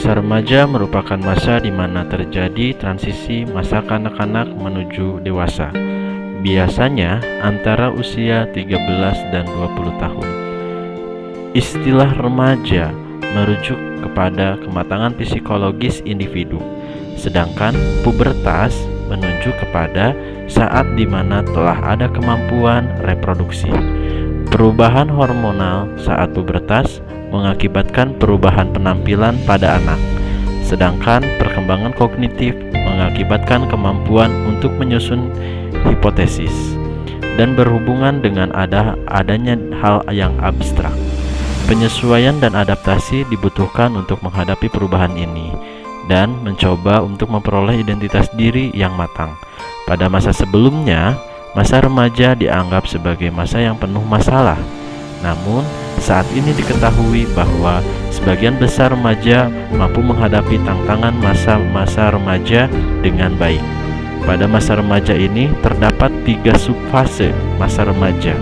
Masa remaja merupakan masa di mana terjadi transisi masa kanak-kanak menuju dewasa, biasanya antara usia 13 dan 20 tahun. Istilah remaja merujuk kepada kematangan psikologis individu, sedangkan pubertas menunjuk kepada saat di mana telah ada kemampuan reproduksi. Perubahan hormonal saat pubertas mengakibatkan perubahan penampilan pada anak, sedangkan perkembangan kognitif mengakibatkan kemampuan untuk menyusun hipotesis dan berhubungan dengan adanya hal yang abstrak. Penyesuaian dan adaptasi dibutuhkan untuk menghadapi perubahan ini dan mencoba untuk memperoleh identitas diri yang matang. Pada masa sebelumnya, masa remaja dianggap sebagai masa yang penuh masalah. Namun, saat ini diketahui bahwa sebagian besar remaja mampu menghadapi tantangan masa-masa remaja dengan baik. Pada masa remaja ini terdapat 3 subfase masa remaja,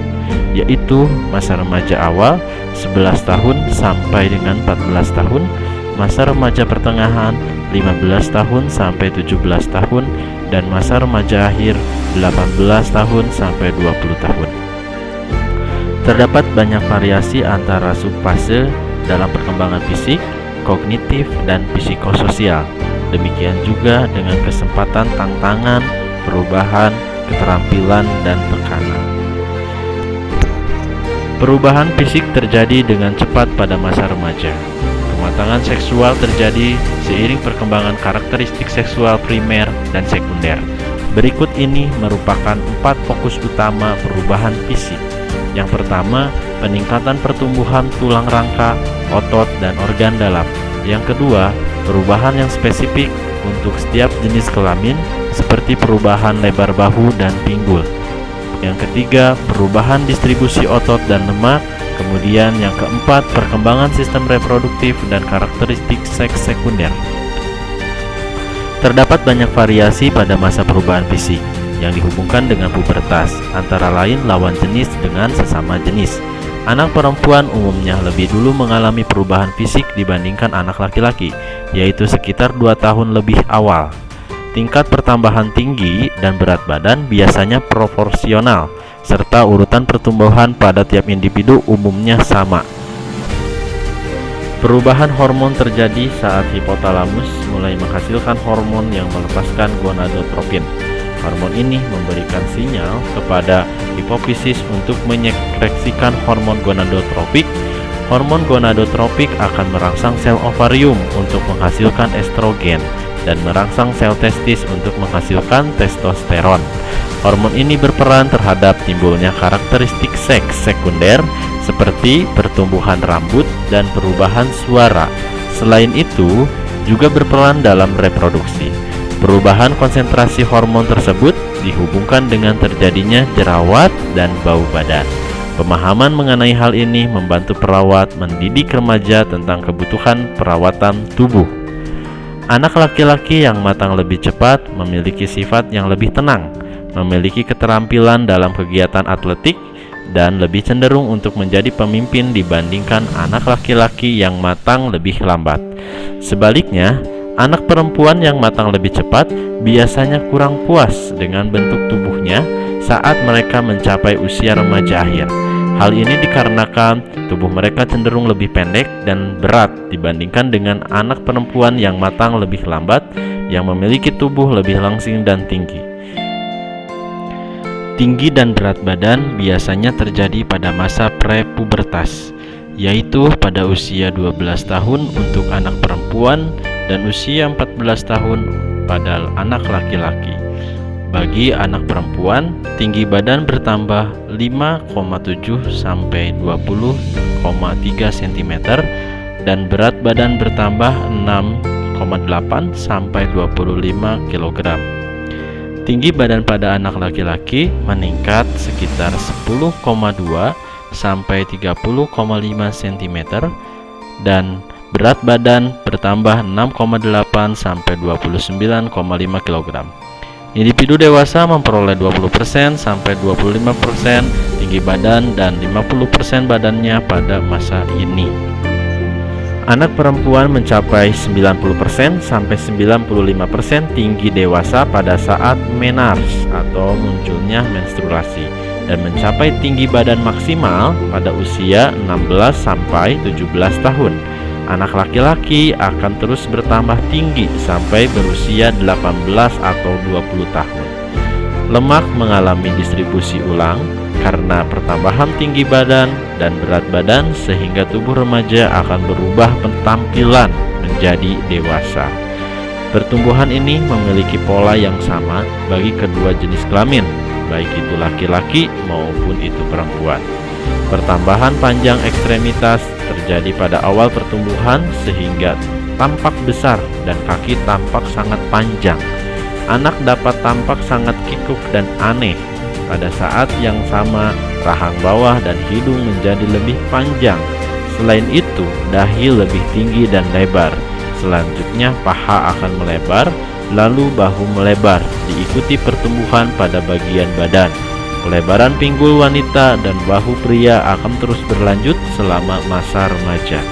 yaitu masa remaja awal 11 tahun sampai dengan 14 tahun, masa remaja pertengahan 15 tahun sampai 17 tahun, dan masa remaja akhir 18 tahun sampai 20 tahun. Terdapat banyak variasi antara subfase dalam perkembangan fisik, kognitif, dan psikososial. Demikian juga dengan kesempatan tantangan, perubahan, keterampilan, dan tekanan. Perubahan fisik terjadi dengan cepat pada masa remaja. Kematangan seksual terjadi seiring perkembangan karakteristik seksual primer dan sekunder. Berikut ini merupakan 4 fokus utama perubahan fisik. Yang pertama, peningkatan pertumbuhan tulang rangka, otot, dan organ dalam. Yang kedua, perubahan yang spesifik untuk setiap jenis kelamin, seperti perubahan lebar bahu dan pinggul. Yang ketiga, perubahan distribusi otot dan lemak. Kemudian yang keempat, perkembangan sistem reproduktif dan karakteristik seks sekunder. Terdapat banyak variasi pada masa perubahan fisik yang dihubungkan dengan pubertas, antara lain lawan jenis dengan sesama jenis. Anak perempuan umumnya lebih dulu mengalami perubahan fisik dibandingkan anak laki-laki, yaitu sekitar 2 tahun lebih awal. Tingkat pertambahan tinggi dan berat badan biasanya proporsional, serta urutan pertumbuhan pada tiap individu umumnya sama. Perubahan hormon terjadi saat hipotalamus mulai menghasilkan hormon yang melepaskan gonadotropin. Hormon ini memberikan sinyal kepada hipofisis untuk menyekresikan hormon gonadotropik. Hormon gonadotropik akan merangsang sel ovarium untuk menghasilkan estrogen dan merangsang sel testis untuk menghasilkan testosteron. Hormon ini berperan terhadap timbulnya karakteristik seks sekunder seperti pertumbuhan rambut dan perubahan suara. Selain itu, juga berperan dalam reproduksi. Perubahan konsentrasi hormon tersebut dihubungkan dengan terjadinya jerawat dan bau badan. Pemahaman mengenai hal ini membantu perawat mendidik remaja tentang kebutuhan perawatan tubuh. Anak laki-laki yang matang lebih cepat memiliki sifat yang lebih tenang, memiliki keterampilan dalam kegiatan atletik, dan lebih cenderung untuk menjadi pemimpin dibandingkan anak laki-laki yang matang lebih lambat. Sebaliknya, anak perempuan yang matang lebih cepat biasanya kurang puas dengan bentuk tubuhnya saat mereka mencapai usia remaja akhir. Hal ini dikarenakan tubuh mereka cenderung lebih pendek dan berat dibandingkan dengan anak perempuan yang matang lebih lambat yang memiliki tubuh lebih langsing dan tinggi. Tinggi dan berat badan biasanya terjadi pada masa prepubertas, yaitu pada usia 12 tahun untuk anak perempuan dan usia 14 tahun pada anak laki-laki. Bagi anak perempuan, tinggi badan bertambah 5,7 sampai 20,3 cm dan berat badan bertambah 6,8 sampai 25 kg. Tinggi badan pada anak laki-laki meningkat sekitar 10,2 sampai 30,5 cm dan berat badan bertambah 6,8 sampai 29,5 kg. Individu dewasa memperoleh 20% sampai 25% tinggi badan dan 50% badannya pada masa ini. Anak perempuan mencapai 90% sampai 95% tinggi dewasa pada saat menarche atau munculnya menstruasi, dan mencapai tinggi badan maksimal pada usia 16 sampai 17 tahun. Anak laki-laki akan terus bertambah tinggi sampai berusia 18 atau 20 tahun. Lemak mengalami distribusi ulang karena pertambahan tinggi badan dan berat badan, sehingga tubuh remaja akan berubah penampilan menjadi dewasa. Pertumbuhan ini memiliki pola yang sama bagi kedua jenis kelamin, baik itu laki-laki maupun itu perempuan. Pertambahan panjang ekstremitas terjadi pada awal pertumbuhan sehingga tampak besar dan kaki tampak sangat panjang. Anak dapat tampak sangat kikuk dan aneh. Pada saat yang sama, rahang bawah dan hidung menjadi lebih panjang. Selain itu, dahi lebih tinggi dan lebar. Selanjutnya, paha akan melebar, lalu bahu melebar, diikuti pertumbuhan pada bagian badan. Pelebaran pinggul wanita dan bahu pria akan terus berlanjut selama masa remaja.